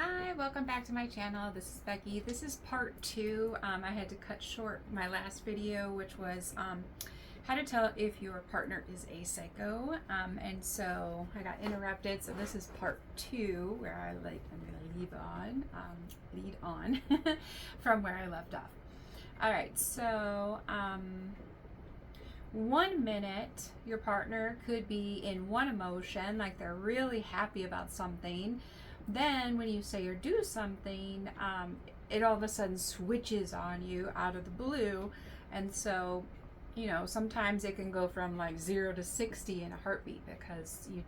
Hi, welcome back to my channel. This is Becky. This is part two. I had to cut short my last video, which was how to tell if your partner is a psycho. And so I got interrupted. So this is part two, where I'm gonna lead on from where I left off. All right. So 1 minute your partner could be in one emotion, like they're really happy about something. Then when you say or do something, it all of a sudden switches on you out of the blue. And so, sometimes it can go from like 0 to 60 in a heartbeat because you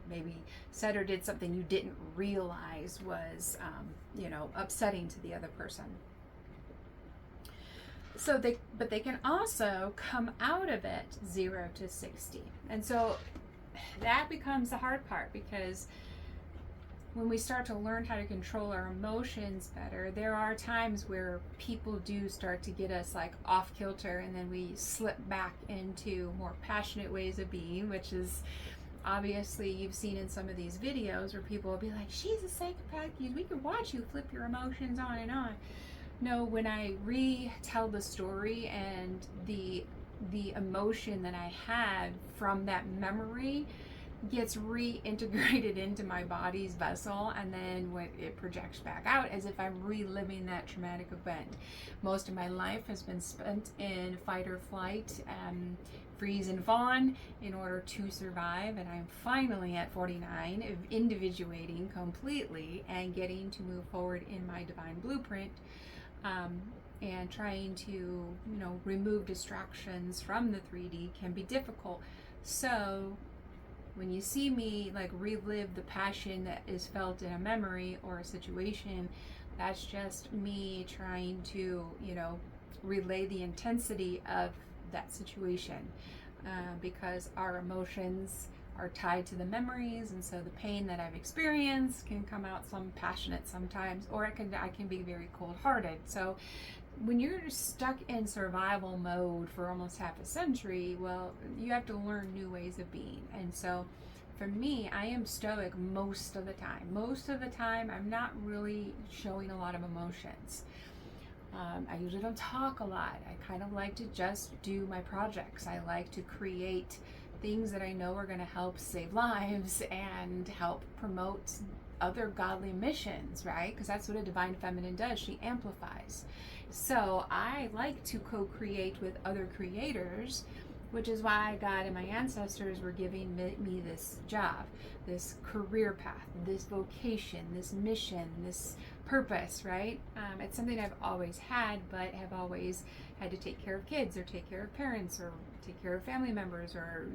maybe said or did something you didn't realize was, upsetting to the other person. But they can also come out of it 0 to 60. And so that becomes the hard part, because when we start to learn how to control our emotions better, there are times where people do start to get us like off kilter, and then we slip back into more passionate ways of being, which is obviously you've seen in some of these videos where people will be like, she's a psychopath, we can watch you flip your emotions on and on. No, when I retell the story and the emotion that I had from that memory gets reintegrated into my body's vessel, and then when it projects back out as if I'm reliving that traumatic event. Most of my life has been spent in fight or flight, freeze and fawn in order to survive, and I'm finally at 49 individuating completely and getting to move forward in my divine blueprint, and trying to remove distractions from the 3D can be difficult. So when you see me like relive the passion that is felt in a memory or a situation, that's just me trying to, relay the intensity of that situation, because our emotions are tied to the memories, and so the pain that I've experienced can come out some passionate sometimes, or I can be very cold-hearted. So when you're stuck in survival mode for almost half a century, well, you have to learn new ways of being. And so for me, I am stoic most of the time. Most of the time, I'm not really showing a lot of emotions. I usually don't talk a lot. I kind of like to just do my projects. I like to create things that I know are going to help save lives and help promote other godly missions, right? Because that's what a divine feminine does. She amplifies. So I like to co-create with other creators, which is why God and my ancestors were giving me this job, this career path, this vocation, this mission, this purpose, right? It's something I've always had, but have always had to take care of kids or take care of parents or take care of family members, or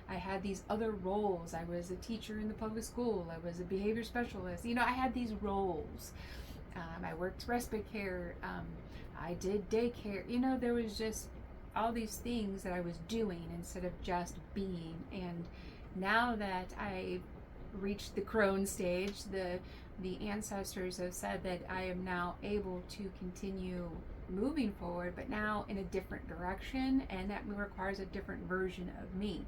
I had these other roles. I was a teacher in the public school, I was a behavior specialist, I had these roles. I worked respite care, I did daycare, there was just all these things that I was doing instead of just being. And now that I reached the crone stage, the ancestors have said that I am now able to continue moving forward, but now in a different direction, and that requires a different version of me.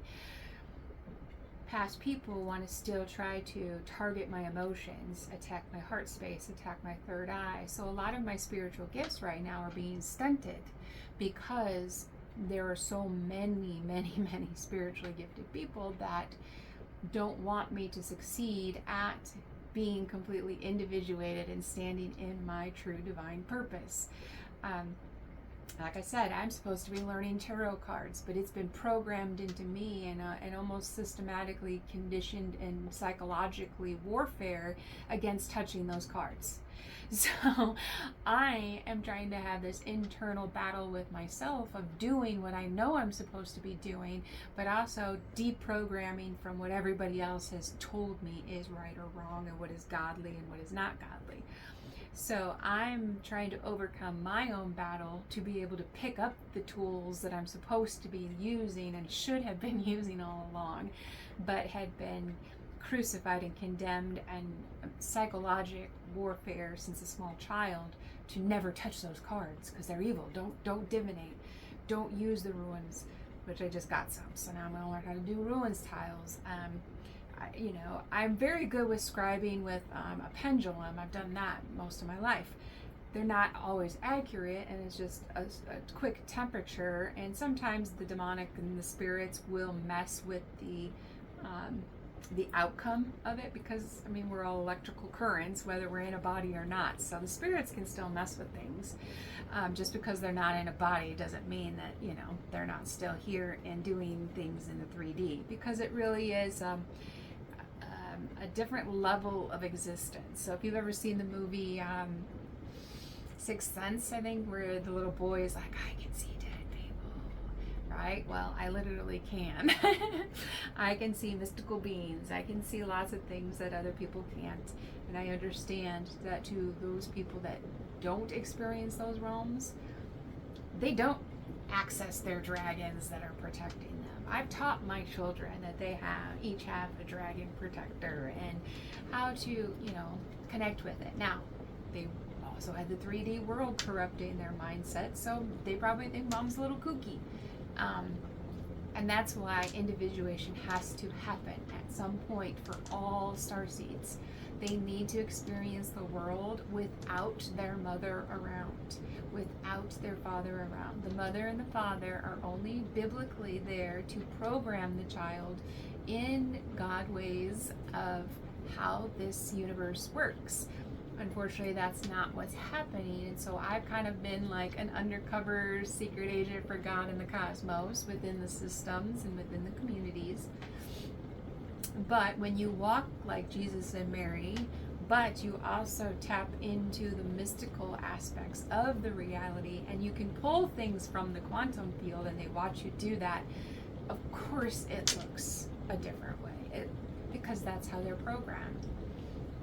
Past people want to still try to target my emotions, attack my heart space, attack my third eye. So a lot of my spiritual gifts right now are being stunted because there are so many spiritually gifted people that don't want me to succeed at being completely individuated and standing in my true divine purpose. Like I said, I'm supposed to be learning tarot cards, but it's been programmed into me and almost systematically conditioned and psychologically warfare against touching those cards. So I am trying to have this internal battle with myself of doing what I know I'm supposed to be doing, but also deprogramming from what everybody else has told me is right or wrong, and what is godly and what is not godly. So I'm trying to overcome my own battle to be able to pick up the tools that I'm supposed to be using and should have been using all along, but had been crucified and condemned and psychological warfare since a small child to never touch those cards because they're evil. Don't divinate. Don't use the ruins, which I just got some. So now I'm going to learn how to do ruins tiles. I'm very good with scribing with a pendulum. I've done that most of my life. They're not always accurate, and it's just a quick temperature, and sometimes the demonic and the spirits will mess with the outcome of it, because we're all electrical currents whether we're in a body or not, so the spirits can still mess with things. Just because they're not in a body doesn't mean that they're not still here and doing things in the 3D, because it really is a different level of existence. So if you've ever seen the movie Sixth Sense, I think, where the little boy is like, I can see dead people, right? Well, I literally can. I can see mystical beings. I can see lots of things that other people can't. And I understand that to those people that don't experience those realms, they don't access their dragons that are protecting them. I've taught my children that they each have a dragon protector and how to, connect with it. Now, they also had the 3D world corrupting their mindset, so they probably think mom's a little kooky. And that's why individuation has to happen at some point for all starseeds. They need to experience the world without their mother around, without their father around. The mother and the father are only biblically there to program the child in God ways of how this universe works. Unfortunately, that's not what's happening, and so I've kind of been like an undercover secret agent for God and the cosmos within the systems and within the communities. But when you walk like Jesus and Mary, but you also tap into the mystical aspects of the reality, and you can pull things from the quantum field, and they watch you do that, of course it looks a different way, because that's how they're programmed.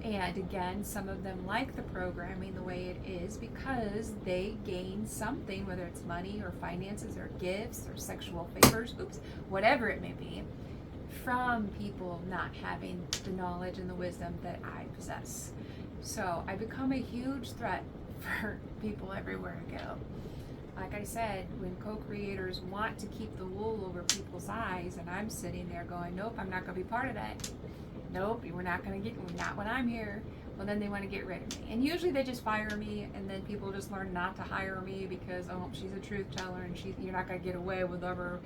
And again, some of them like the programming the way it is because they gain something, whether it's money or finances or gifts or sexual favors, whatever it may be, from people not having the knowledge and the wisdom that I possess. So I become a huge threat for people everywhere I go. Like I said, when co-creators want to keep the wool over people's eyes, and I'm sitting there going, nope, I'm not going to be part of that. Nope, we're not going to not when I'm here. Well, then they want to get rid of me. And usually they just fire me, and then people just learn not to hire me because, oh, she's a truth teller, and you're not going to get away with whatever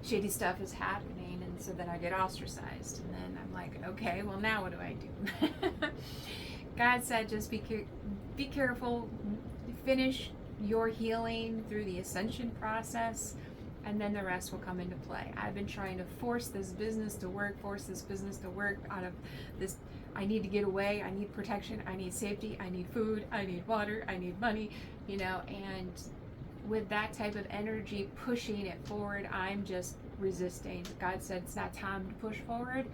shady stuff is happening. And so then I get ostracized. And then I'm like, okay, well, now what do I do? God said just be careful, finish your healing through the ascension process, and then the rest will come into play. I've been trying to force this business to work out of this. I need to get away. I need protection. I need safety. I need food. I need water. I need money, and with that type of energy pushing it forward, I'm just resisting. God said it's not time to push forward.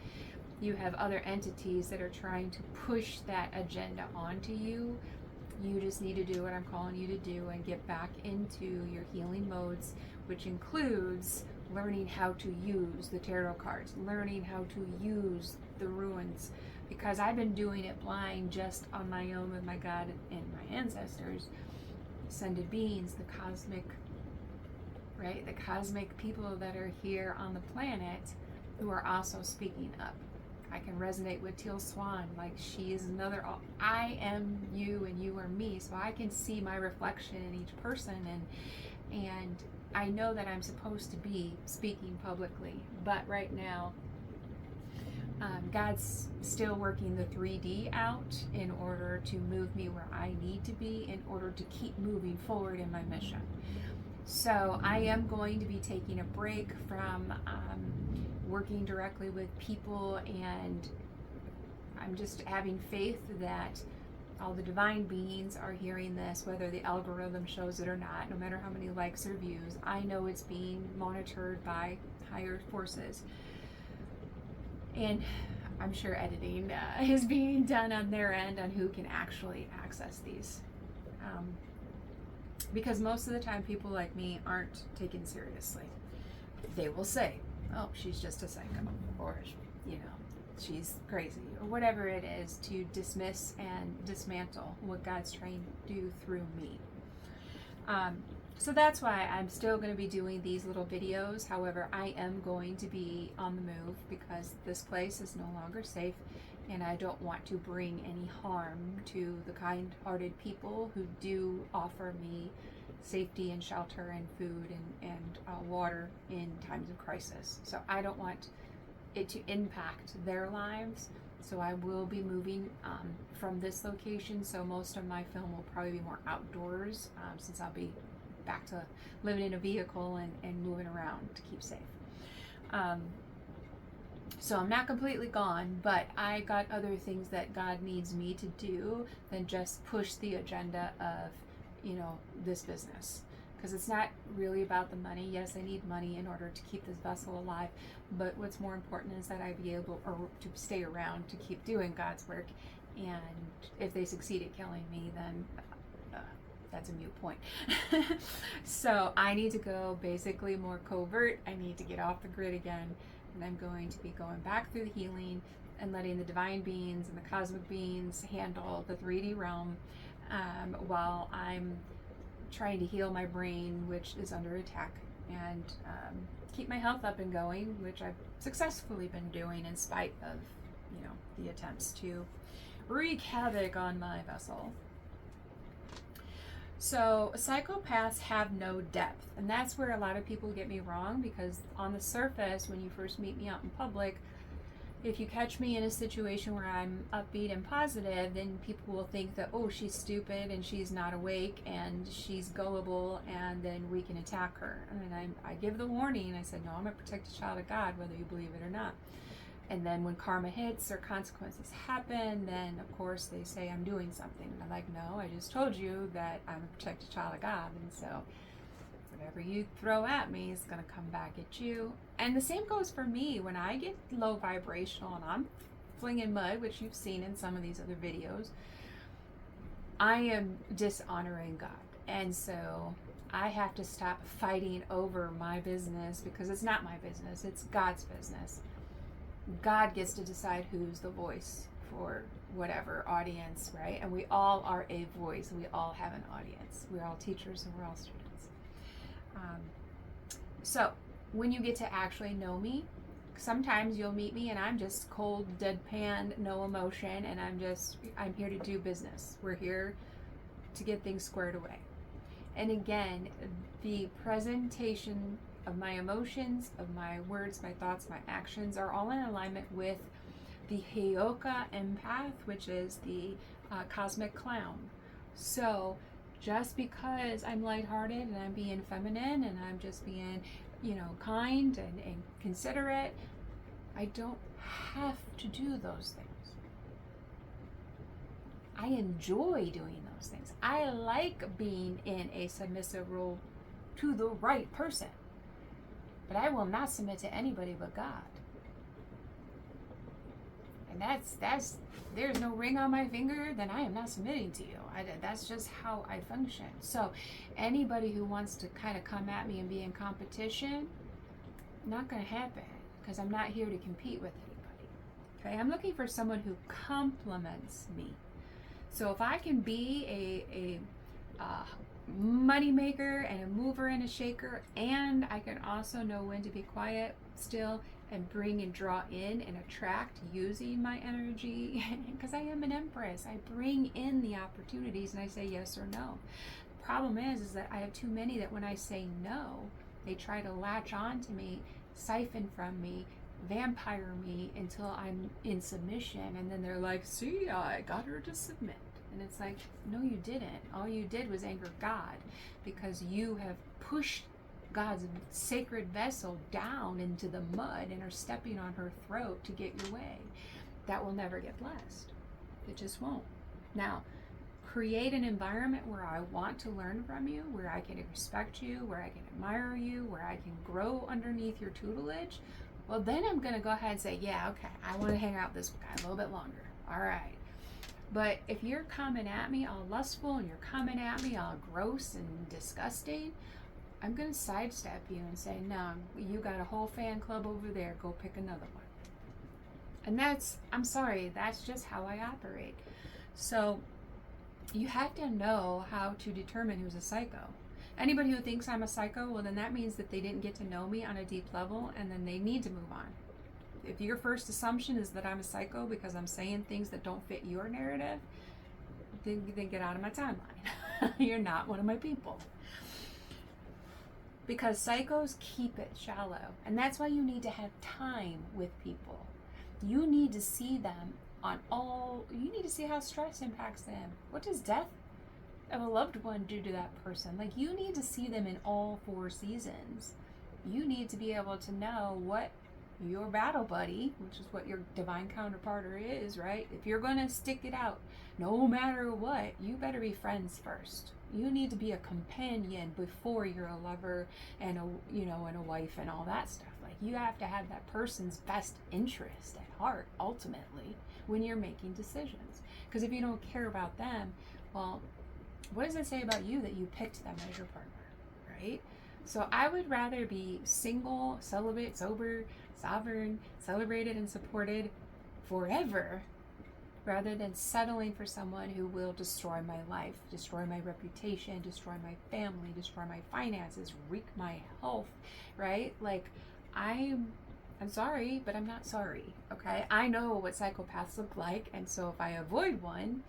You have other entities that are trying to push that agenda onto you. You just need to do what I'm calling you to do and get back into your healing modes, which includes learning how to use the tarot cards, learning how to use the ruins, because I've been doing it blind, just on my own with my God and my ancestors, ascended beings, the cosmic people that are here on the planet who are also speaking up. I can resonate with Teal Swan, like she is another, I am you and you are me, so I can see my reflection in each person, and I know that I'm supposed to be speaking publicly, but right now God's still working the 3D out in order to move me where I need to be in order to keep moving forward in my mission. So I am going to be taking a break from working directly with people, and I'm just having faith that all the divine beings are hearing this, whether the algorithm shows it or not, no matter how many likes or views. I know it's being monitored by higher forces. And I'm sure editing is being done on their end on who can actually access these. Because most of the time people like me aren't taken seriously. They will say, oh, she's just a psycho, or, she's crazy, or whatever it is, to dismiss and dismantle what God's trying to do through me. So that's why I'm still going to be doing these little videos. However, I am going to be on the move because this place is no longer safe, and I don't want to bring any harm to the kind-hearted people who do offer me safety and shelter and food and water in times of crisis. So I don't want it to impact their lives. So I will be moving from this location. So most of my film will probably be more outdoors since I'll be back to living in a vehicle and moving around to keep safe. So I'm not completely gone, but I got other things that God needs me to do than just push the agenda of, this business. Because it's not really about the money. Yes, I need money in order to keep this vessel alive, but what's more important is that I be able to stay around to keep doing God's work. And if they succeed at killing me, then that's a moot point. So I need to go basically more covert. I need to get off the grid again, and I'm going to be going back through the healing and letting the divine beings and the cosmic beings handle the 3D realm while I'm trying to heal my brain, which is under attack, and keep my health up and going, which I've successfully been doing in spite of, the attempts to wreak havoc on my vessel. So psychopaths have no depth, and that's where a lot of people get me wrong, because on the surface, when you first meet me out in public, if you catch me in a situation where I'm upbeat and positive, then people will think that, oh, she's stupid and she's not awake and she's gullible, and then we can attack her. And I give the warning. I said, no, I'm a protected child of God, whether you believe it or not. And then when karma hits or consequences happen, then of course they say I'm doing something. And I'm like, no, I just told you that I'm a protected child of God. And so whatever you throw at me is going to come back at you. And the same goes for me. When I get low vibrational and I'm flinging mud, which you've seen in some of these other videos, I am dishonoring God. And so I have to stop fighting over my business, because it's not my business. It's God's business. God gets to decide who's the voice for whatever audience, right? And we all are a voice. We all have an audience. We're all teachers and we're all students. So when you get to actually know me, sometimes you'll meet me and I'm just cold, deadpan, no emotion, and I'm here to do business. We're here to get things squared away. And again, the presentation of my emotions, of my words, my thoughts, my actions are all in alignment with the Heyoka empath, which is the cosmic clown. So just because I'm lighthearted and I'm being feminine and I'm just being, kind and considerate, I don't have to do those things. I enjoy doing those things. I like being in a submissive role to the right person. But I will not submit to anybody but God. And that's there's no ring on my finger, then I am not submitting to you. That's just how I function. So anybody who wants to kind of come at me and be in competition, not going to happen, because I'm not here to compete with anybody. Okay, I'm looking for someone who complements me. So if I can be a money maker and a mover and a shaker, and I can also know when to be quiet still and bring and draw in and attract using my energy, because I am an empress. I bring in the opportunities and I say yes or no. The problem is that I have too many that when I say no, they try to latch on to me, siphon from me, vampire me until I'm in submission, and then they're like, see, I got her to submit. And it's like, no, you didn't. All you did was anger God, because you have pushed God's sacred vessel down into the mud and are stepping on her throat to get your way. That will never get blessed. It just won't. Now, create an environment where I want to learn from you, where I can respect you, where I can admire you, where I can grow underneath your tutelage. Well, then I'm going to go ahead and say, yeah, okay, I want to hang out with this guy a little bit longer. All right. But if you're coming at me all lustful and you're coming at me all gross and disgusting, I'm going to sidestep you and say, no, you got a whole fan club over there. Go pick another one. And I'm sorry, that's just how I operate. So you have to know how to determine who's a psycho. Anybody who thinks I'm a psycho, well, then that means that they didn't get to know me on a deep level, and then they need to move on. If your first assumption is that I'm a psycho because I'm saying things that don't fit your narrative, then get out of my timeline. You're not one of my people. Because psychos keep it shallow. And that's why you need to have time with people. You need to see them you need to see how stress impacts them. What does death of a loved one do to that person? Like, you need to see them in all 4 seasons. You need to be able to know what your battle buddy, which is what your divine counterpart is, right? If you're going to stick it out, no matter what, you better be friends first. You need to be a companion before you're a lover and a wife and all that stuff. Like, you have to have that person's best interest at heart, ultimately, when you're making decisions. Because if you don't care about them, well, what does it say about you that you picked them as your partner, right? So I would rather be single, celibate, sober, sovereign, celebrated, and supported forever, rather than settling for someone who will destroy my life, destroy my reputation, destroy my family, destroy my finances, wreak my health, right? Like, I'm sorry, but I'm not sorry, okay? I know what psychopaths look like, and so if I avoid one,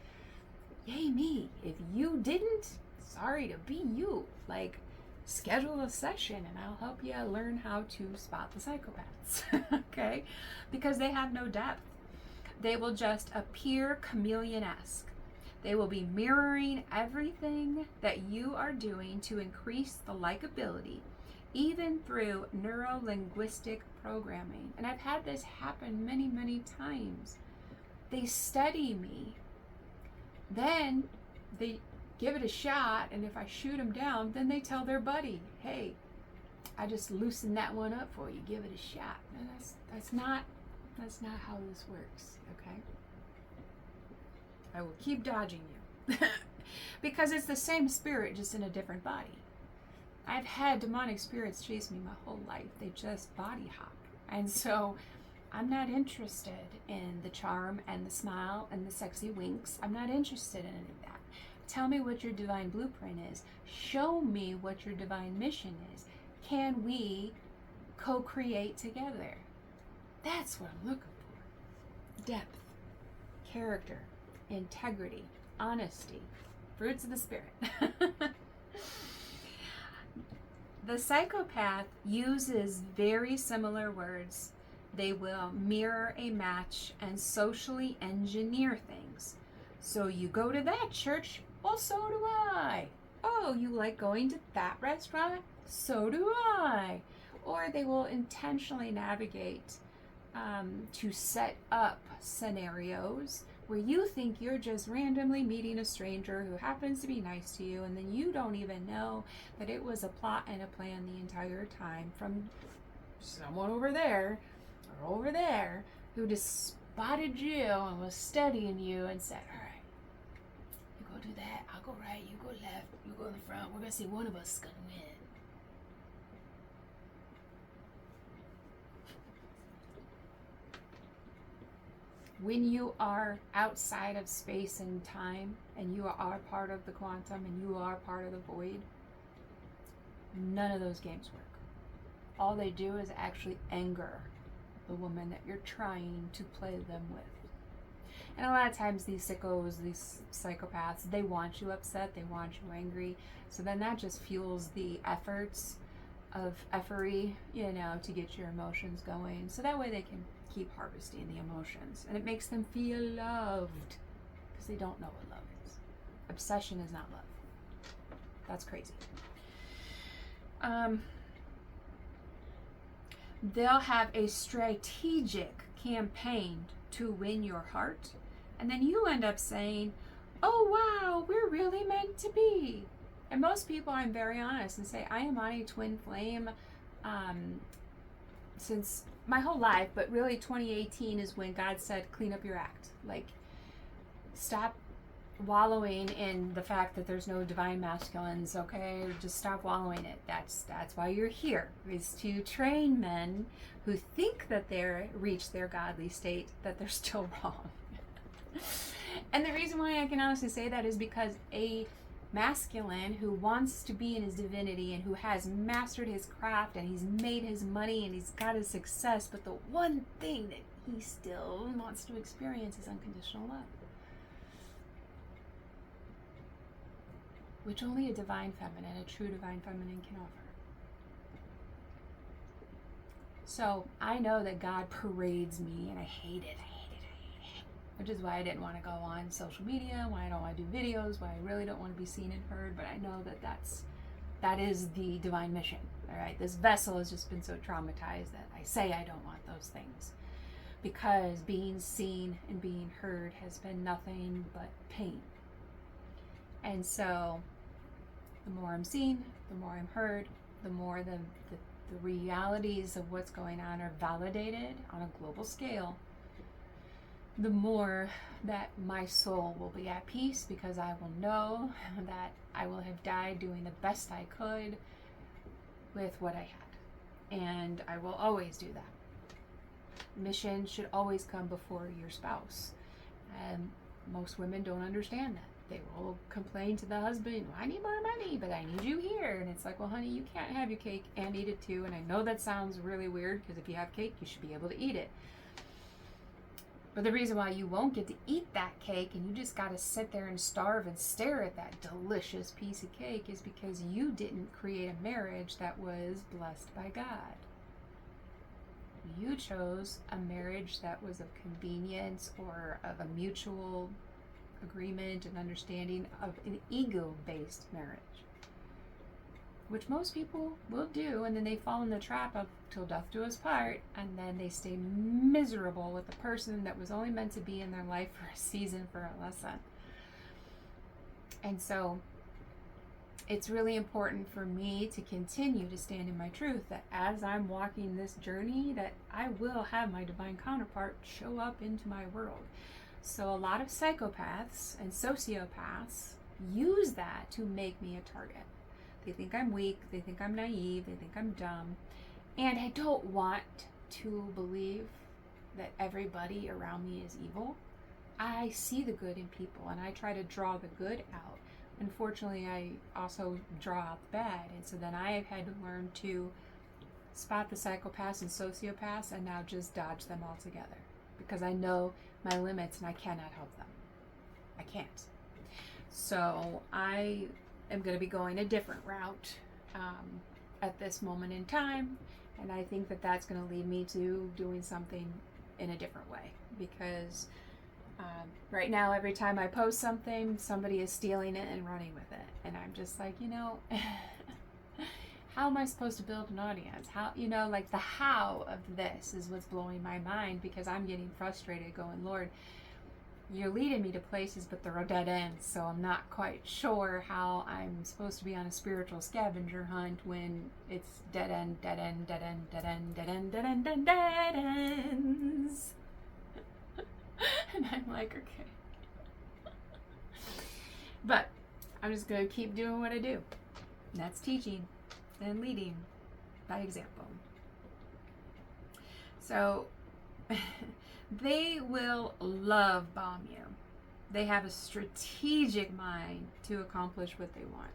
yay me. If you didn't, sorry to be you. Like, schedule a session and I'll help you learn how to spot the psychopaths, okay? Because they have no depth. They will just appear chameleon-esque. They will be mirroring everything that you are doing to increase the likability, even through neuro-linguistic programming. And I've had this happen many, many times. They study me. Then they give it a shot, and if I shoot them down, then they tell their buddy, hey, I just loosened that one up for you, give it a shot. No, that's not how this works, okay? I will keep dodging you. Because it's the same spirit, just in a different body. I've had demonic spirits chase me my whole life. They just body hop. And so I'm not interested in the charm and the smile and the sexy winks. I'm not interested in any of that. Tell me what your divine blueprint is. Show me what your divine mission is. Can we co-create together? That's what I'm looking for. Depth, character, integrity, honesty, fruits of the spirit. The psychopath uses very similar words. They will mirror a match and socially engineer things. So you go to that church? Well, so do I. Oh, you like going to that restaurant? So do I. Or they will intentionally navigate to set up scenarios where you think you're just randomly meeting a stranger who happens to be nice to you, and then you don't even know that it was a plot and a plan the entire time from someone over there or over there who just spotted you and was studying you and said, all right, you go do that, I'll go right, you go left, you go in the front, we're gonna see one of us is gonna win. When you are outside of space and time, and you are part of the quantum, and you are part of the void, none of those games work. All they do is actually anger the woman that you're trying to play them with. And a lot of times these sickos, these psychopaths, they want you upset, they want you angry. So then that just fuels the efforts of effery, to get your emotions going. So that way they can keep harvesting the emotions. And it makes them feel loved, because they don't know what love is. Obsession is not love. That's crazy. They'll have a strategic campaign to win your heart, and then you end up saying, oh wow, we're really meant to be. And most people, I'm very honest and say, I am on a twin flame since my whole life, but really 2018 is when God said, clean up your act. Like, stop wallowing in the fact that there's no divine masculines, okay? Just stop wallowing it. That's why you're here, is to train men who think that they're reached their godly state, that they're still wrong. And the reason why I can honestly say that is because a masculine who wants to be in his divinity and who has mastered his craft and he's made his money and he's got his success, but the one thing that he still wants to experience is unconditional love, which only a divine feminine, a true divine feminine, can offer. So I know that God parades me, and I hate it, which is why I didn't want to go on social media, why I don't want to do videos, why I really don't want to be seen and heard. But I know that that is the divine mission. All right, this vessel has just been so traumatized that I say I don't want those things, because being seen and being heard has been nothing but pain. And so the more I'm seen, the more I'm heard, the more the realities of what's going on are validated on a global scale, the more that my soul will be at peace, because I will know that I will have died doing the best I could with what I had. And I will always do that. Mission should always come before your spouse. And most women don't understand that. They will complain to the husband, well, I need more money, but I need you here. And it's like, well, honey, you can't have your cake and eat it too. And I know that sounds really weird, because if you have cake, you should be able to eat it. But the reason why you won't get to eat that cake and you just got to sit there and starve and stare at that delicious piece of cake is because you didn't create a marriage that was blessed by God. You chose a marriage that was of convenience or of a mutual agreement and understanding of an ego-based marriage, which most people will do, and then they fall in the trap of till death do us part, and then they stay miserable with the person that was only meant to be in their life for a season, for a lesson. And so it's really important for me to continue to stand in my truth, that as I'm walking this journey, that I will have my divine counterpart show up into my world. So a lot of psychopaths and sociopaths use that to make me a target. They think I'm weak, they think I'm naive, they think I'm dumb. And I don't want to believe that everybody around me is evil. I see the good in people, and I try to draw the good out. Unfortunately, I also draw out the bad. And so then I have had to learn to spot the psychopaths and sociopaths and now just dodge them altogether, because I know my limits and I cannot help them. I can't. So I am going to be going a different route at this moment in time, and I think that that's going to lead me to doing something in a different way, because right now every time I post something, somebody is stealing it and running with it, and I'm just like, how am I supposed to build an audience? How, like the how of this is what's blowing my mind, because I'm getting frustrated going, Lord, you're leading me to places, but they're dead ends. So I'm not quite sure how I'm supposed to be on a spiritual scavenger hunt when it's dead end, dead end, dead end, dead end, dead end, dead end, dead end, dead ends. And I'm like, okay. But I'm just going to keep doing what I do. And that's teaching and leading by example. So they will love bomb you. They have a strategic mind to accomplish what they want.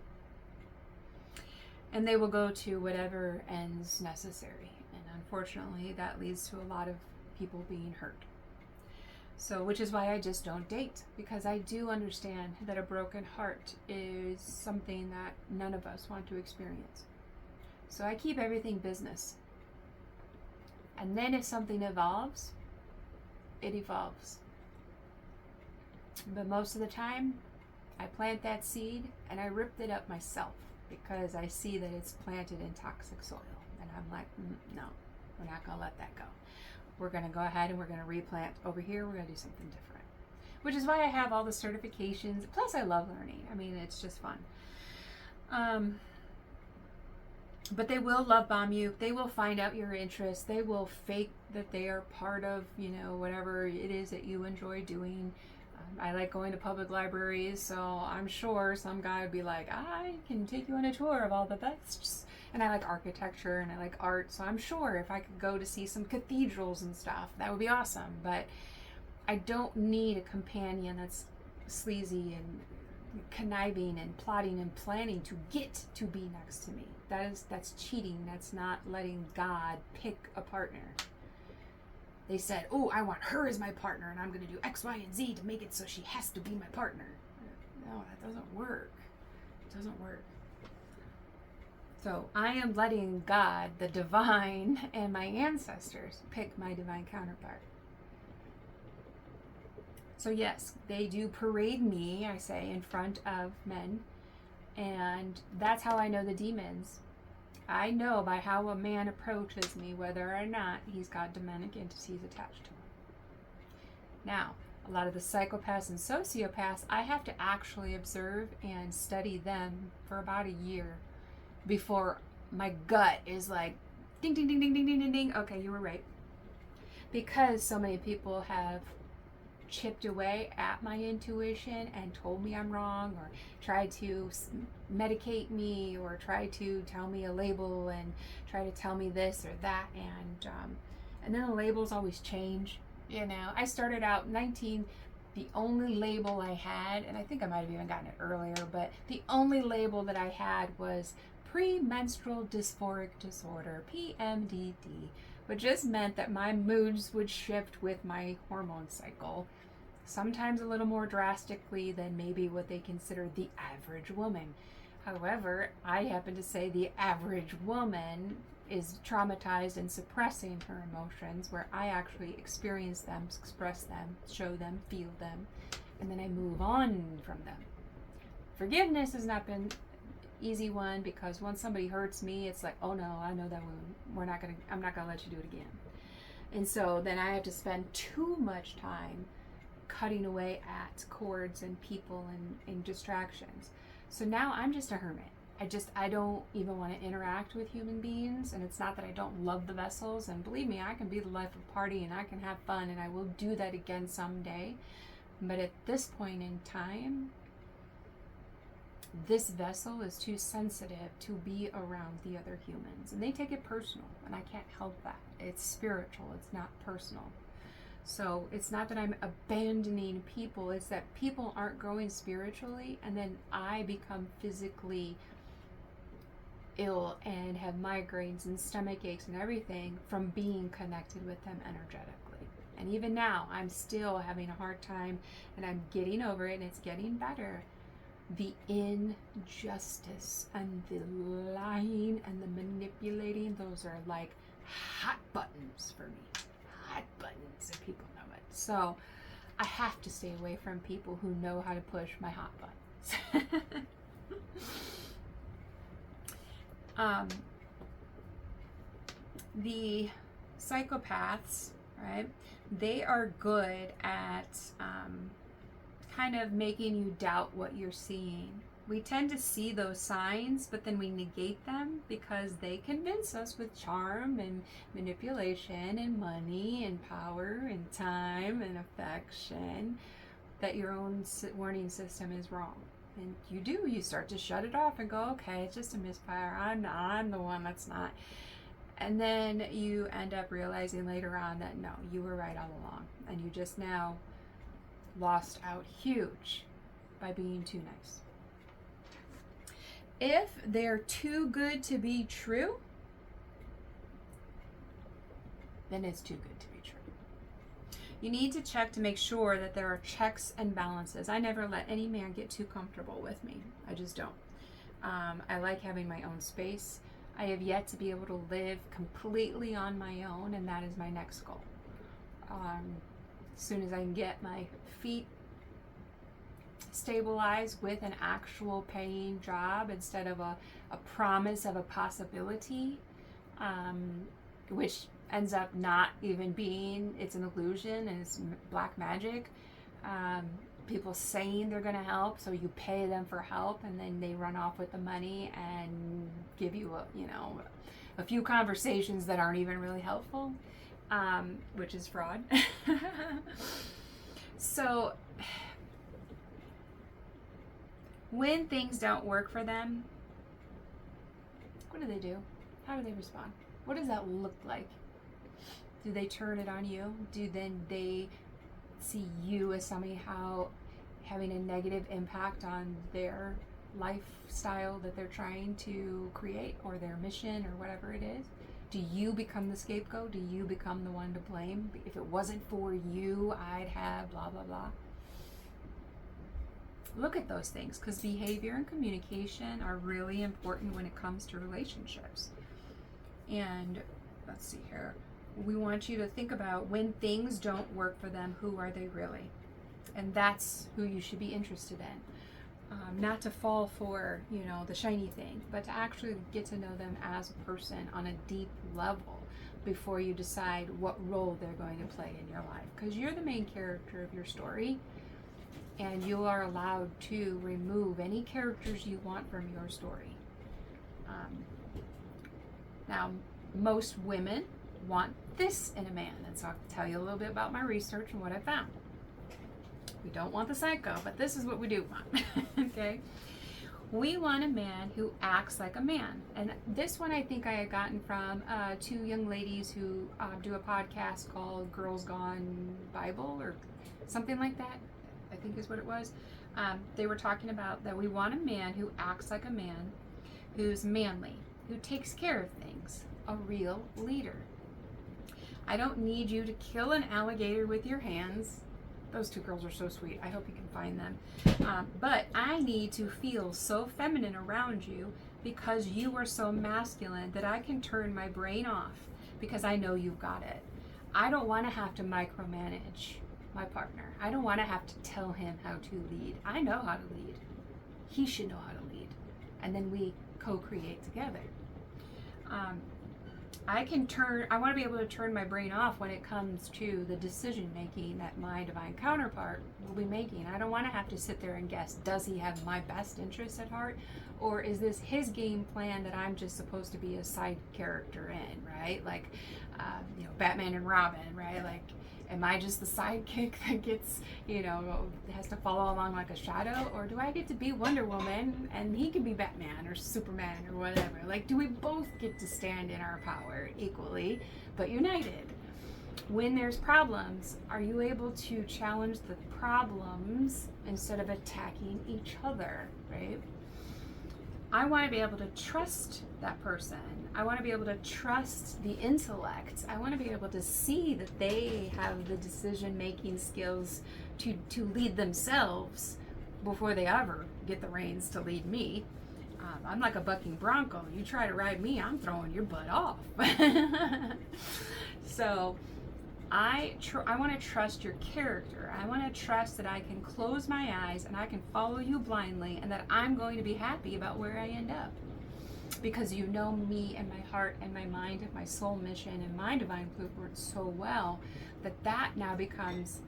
And they will go to whatever ends necessary. And unfortunately, that leads to a lot of people being hurt. So, which is why I just don't date, because I do understand that a broken heart is something that none of us want to experience. So I keep everything business. And then if something evolves, it evolves. But most of the time, I plant that seed and I ripped it up myself, because I see that it's planted in toxic soil. And I'm like, no, we're not going to let that go. We're going to go ahead and we're going to replant over here. We're going to do something different. Which is why I have all the certifications. Plus, I love learning. I mean, it's just fun. But they will love bomb you. They will find out your interests. They will fake that they are part of, whatever it is that you enjoy doing. I like going to public libraries, so I'm sure some guy would be like, I can take you on a tour of all the best. And I like architecture and I like art, so I'm sure if I could go to see some cathedrals and stuff, that would be awesome. But I don't need a companion that's sleazy and conniving and plotting and planning to get to be next to me. That's cheating. That's not letting God pick a partner. They said, oh, I want her as my partner, and I'm going to do X, Y, and Z to make it so she has to be my partner. No, that doesn't work. It doesn't work. So I am letting God, the divine, and my ancestors pick my divine counterpart. So yes, they do parade me, I say, in front of men. And that's how I know the demons. I know by how a man approaches me whether or not he's got demonic entities attached to him. Now, a lot of the psychopaths and sociopaths, I have to actually observe and study them for about a year before my gut is like, ding, ding, ding, ding, ding, ding, ding, ding. Okay, you were right. Because so many people have chipped away at my intuition and told me I'm wrong, or tried to medicate me, or tried to tell me a label and try to tell me this or that, and then the labels always change. You know, I started out 19, the only label I had, and I think I might have even gotten it earlier, but the only label that I had was premenstrual dysphoric disorder, PMDD, which just meant that my moods would shift with my hormone cycle, sometimes a little more drastically than maybe what they consider the average woman. However, I happen to say the average woman is traumatized and suppressing her emotions, where I actually experience them, express them, show them, feel them, and then I move on from them. Forgiveness has not been easy one, because once somebody hurts me, it's like, oh no, I know that wound. I'm not gonna let you do it again. And so then I have to spend too much time cutting away at cords and people and distractions. So now I'm just a hermit. I don't even want to interact with human beings, and it's not that I don't love the vessels, and believe me, I can be the life of party and I can have fun, and I will do that again someday. But at this point in time, this vessel is too sensitive to be around the other humans, and they take it personal, and I can't help that. It's spiritual, it's not personal. So it's not that I'm abandoning people, it's that people aren't growing spiritually, and then I become physically ill and have migraines and stomach aches and everything from being connected with them energetically. And even now, I'm still having a hard time, and I'm getting over it, and it's getting better. The injustice and the lying and the manipulating, those are like hot buttons for me. Hot buttons, and people know it. So I have to stay away from people who know how to push my hot buttons. The psychopaths, right? They are good at kind of making you doubt what you're seeing. We tend to see those signs, but then we negate them because they convince us with charm and manipulation and money and power and time and affection that your own warning system is wrong. And you start to shut it off and go, okay, it's just a misfire. I'm the one that's not. And then you end up realizing later on that no, you were right all along, and you just now lost out huge by being too nice. If they're too good to be true, then it's too good to be true. You need to check to make sure that there are checks and balances. I never let any man get too comfortable with me. I just don't. I like having my own space. I have yet to be able to live completely on my own, and that is my next goal. As soon as I can get my feet stabilized with an actual paying job instead of a promise of a possibility, which ends up not even being, it's an illusion and it's black magic. People saying they're going to help, so you pay them for help, and then they run off with the money and give you a few conversations that aren't even really helpful, which is fraud. So when things don't work for them, what do? How do they respond? What does that look like? Do they turn it on you? Do then they see you as somehow having a negative impact on their lifestyle that they're trying to create, or their mission, or whatever it is? Do you become the scapegoat? Do you become the one to blame? If it wasn't for you, I'd have blah, blah, blah. Look at those things, because behavior and communication are really important when it comes to relationships. And let's see here. We want you to think about, when things don't work for them, who are they really? And that's who you should be interested in. Not to fall for, the shiny thing, but to actually get to know them as a person on a deep level before you decide what role they're going to play in your life. Because you're the main character of your story, and you are allowed to remove any characters you want from your story. Now, most women want this in a man, and so I'll tell you a little bit about my research and what I found. We don't want the psycho, but this is what we do want. Okay? We want a man who acts like a man. And this one I think I had gotten from two young ladies who do a podcast called Girls Gone Bible, or something like that, I think is what it was. They were talking about that we want a man who acts like a man, who's manly, who takes care of things, a real leader. I don't need you to kill an alligator with your hands. Those two girls are so sweet. I hope you can find them. But I need to feel so feminine around you because you are so masculine that I can turn my brain off because I know you've got it. I don't want to have to micromanage my partner. I don't want to have to tell him how to lead. I know how to lead. He should know how to lead. And then we co-create together. I want to be able to turn my brain off when it comes to the decision making that my divine counterpart will be making. I don't want to have to sit there and guess, does he have my best interests at heart? Or is this his game plan that I'm just supposed to be a side character in, right? Like, Batman and Robin, right? Like, am I just the sidekick that gets, has to follow along like a shadow? Or do I get to be Wonder Woman and he can be Batman or Superman or whatever? Like, do we both get to stand in our power equally, but united? When there's problems, are you able to challenge the problems instead of attacking each other, right? I want to be able to trust that person. I want to be able to trust the intellect. I want to be able to see that they have the decision-making skills to lead themselves before they ever get the reins to lead me. I'm like a bucking bronco. You try to ride me, I'm throwing your butt off. So I want to trust your character. I want to trust that I can close my eyes and I can follow you blindly, and that I'm going to be happy about where I end up. Because you know me and my heart and my mind and my soul mission and my divine blueprint so well that now becomes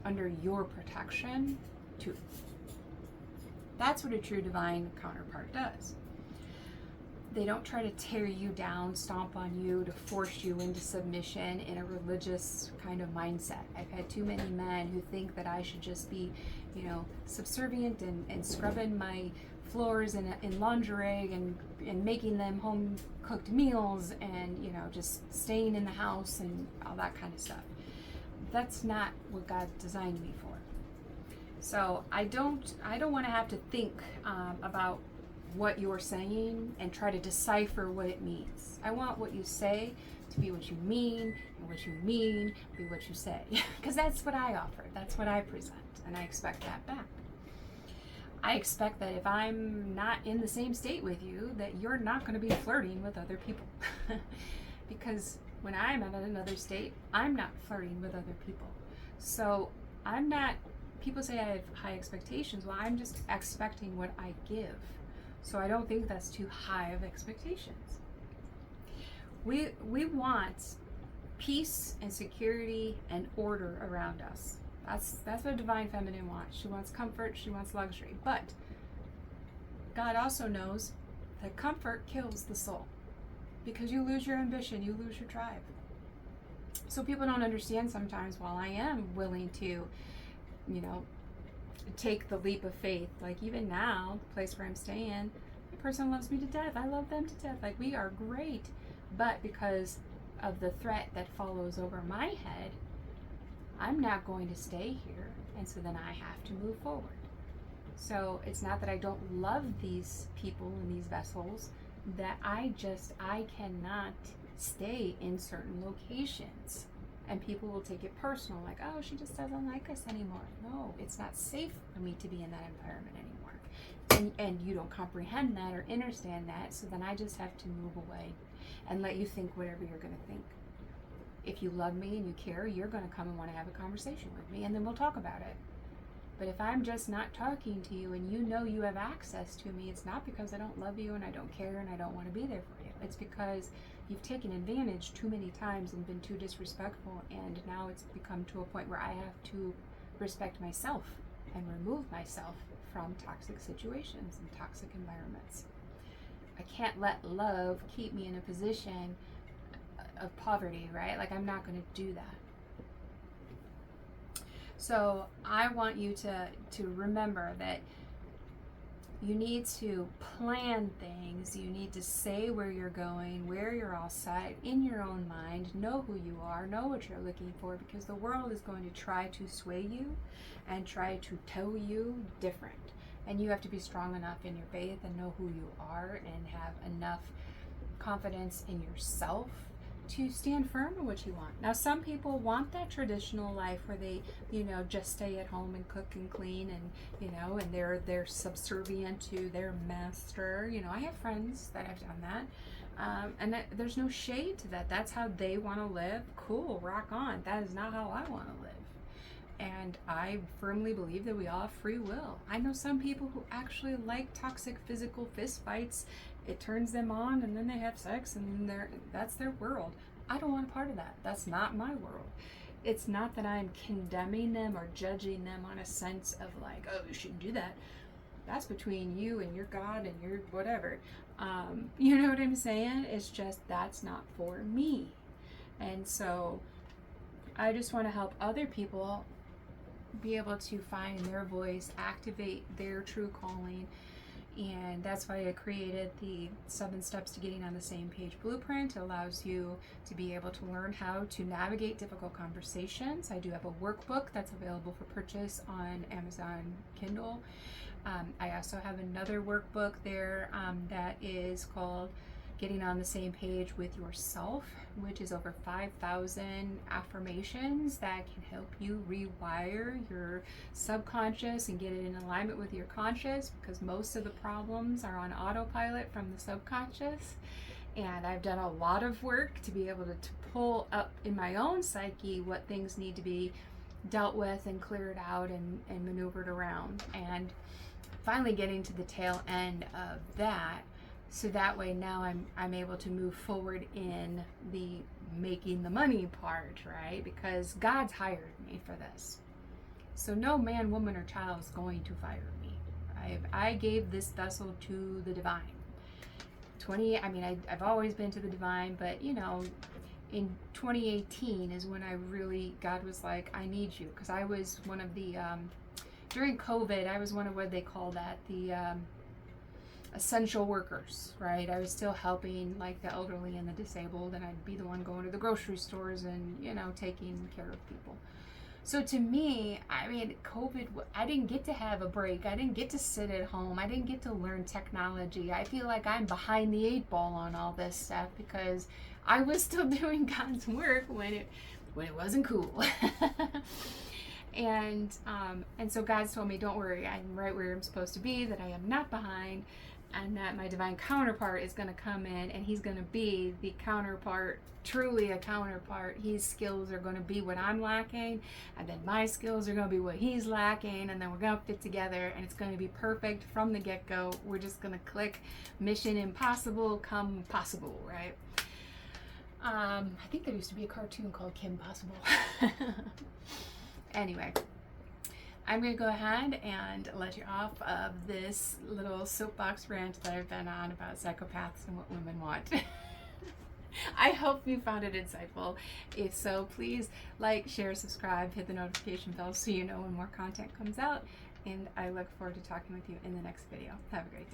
under your protection too. That's what a true divine counterpart does. They don't try to tear you down, stomp on you, to force you into submission in a religious kind of mindset. I've had too many men who think that I should just be, subservient and scrubbing my floors in lingerie and making them home cooked meals and, just staying in the house and all that kind of stuff. That's not what God designed me for. So I don't want to have to think about what you're saying and try to decipher what it means. I want what you say to be what you mean, and what you mean be what you say. Because that's what I offer. That's what I present. And I expect that back. I expect that if I'm not in the same state with you, that you're not going to be flirting with other people. Because when I'm in another state, I'm not flirting with other people. So people say I have high expectations. Well, I'm just expecting what I give. So I don't think that's too high of expectations. We want peace and security and order around us. That's what divine feminine wants. She wants comfort, she wants luxury. But God also knows that comfort kills the soul. Because you lose your ambition, you lose your drive. So people don't understand sometimes, while I am willing to, take the leap of faith. Like even now, the place where I'm staying, the person loves me to death. I love them to death. Like, we are great. But because of the threat that follows over my head, I'm not going to stay here. And so then I have to move forward. So it's not that I don't love these people in these vessels, that I cannot stay in certain locations. And people will take it personal, like, oh, she just doesn't like us anymore. No, it's not safe for me to be in that environment anymore. And you don't comprehend that or understand that, so then I just have to move away and let you think whatever you're going to think. If you love me and you care, you're going to come and want to have a conversation with me, and then we'll talk about it. But if I'm just not talking to you and you know you have access to me, it's not because I don't love you and I don't care and I don't want to be there for you. It's because you've taken advantage too many times and been too disrespectful, and now it's become to a point where I have to respect myself and remove myself from toxic situations and toxic environments. I can't let love keep me in a position of poverty, right? Like, I'm not going to do that. So I want you to remember that you need to plan things. You need to say where you're going, where you're all set, in your own mind. Know who you are, know what you're looking for, because the world is going to try to sway you and try to tell you different. And you have to be strong enough in your faith and know who you are and have enough confidence in yourself to stand firm in what you want. Now, some people want that traditional life where they, just stay at home and cook and clean and, and they're subservient to their master. I have friends that have done that. And there's no shade to that. That's how they want to live. Cool, rock on. That is not how I want to live. And I firmly believe that we all have free will. I know some people who actually like toxic physical fist fights. It turns them on, and then they have sex, and that's their world. I don't want a part of that. That's not my world. It's not that I'm condemning them or judging them on a sense of like, oh, you shouldn't do that. That's between you and your God and your whatever. You know what I'm saying? It's just that's not for me. And so I just want to help other people be able to find their voice, activate their true calling. And that's why I created the 7 steps to getting on the same page blueprint. It allows you to be able to learn how to navigate difficult conversations. I do have a workbook that's available for purchase on Amazon Kindle. I also have another workbook there that is called Getting on the Same Page with Yourself, which is over 5,000 affirmations that can help you rewire your subconscious and get it in alignment with your conscious, because most of the problems are on autopilot from the subconscious. And I've done a lot of work to be able to pull up in my own psyche what things need to be dealt with and cleared out and maneuvered around. And finally getting to the tail end of that, so that way now I'm able to move forward in the making the money part, right? Because God's hired me for this. So no man, woman, or child is going to fire me. I gave this vessel to the divine. I've always been to the divine, but in 2018 is when God was like, I need you. Because I was one of the, during COVID, I was one of what they call that, the essential workers, right? I was still helping like the elderly and the disabled, and I'd be the one going to the grocery stores and, taking care of people. So to me, COVID, I didn't get to have a break. I didn't get to sit at home. I didn't get to learn technology. I feel like I'm behind the 8 ball on all this stuff because I was still doing God's work when it wasn't cool. And so God's told me, don't worry, I'm right where I'm supposed to be, that I am not behind, and that my divine counterpart is going to come in, and he's going to be the counterpart, truly a counterpart. His skills are going to be what I'm lacking, and then my skills are going to be what he's lacking, and then we're going to fit together, and it's going to be perfect from the get-go. We're just going to click. Mission impossible come possible, right? I think there used to be a cartoon called Kim Possible. Anyway, I'm going to go ahead and let you off of this little soapbox rant that I've been on about psychopaths and what women want. I hope you found it insightful. If so, please like, share, subscribe, hit the notification bell so you know when more content comes out. And I look forward to talking with you in the next video. Have a great day.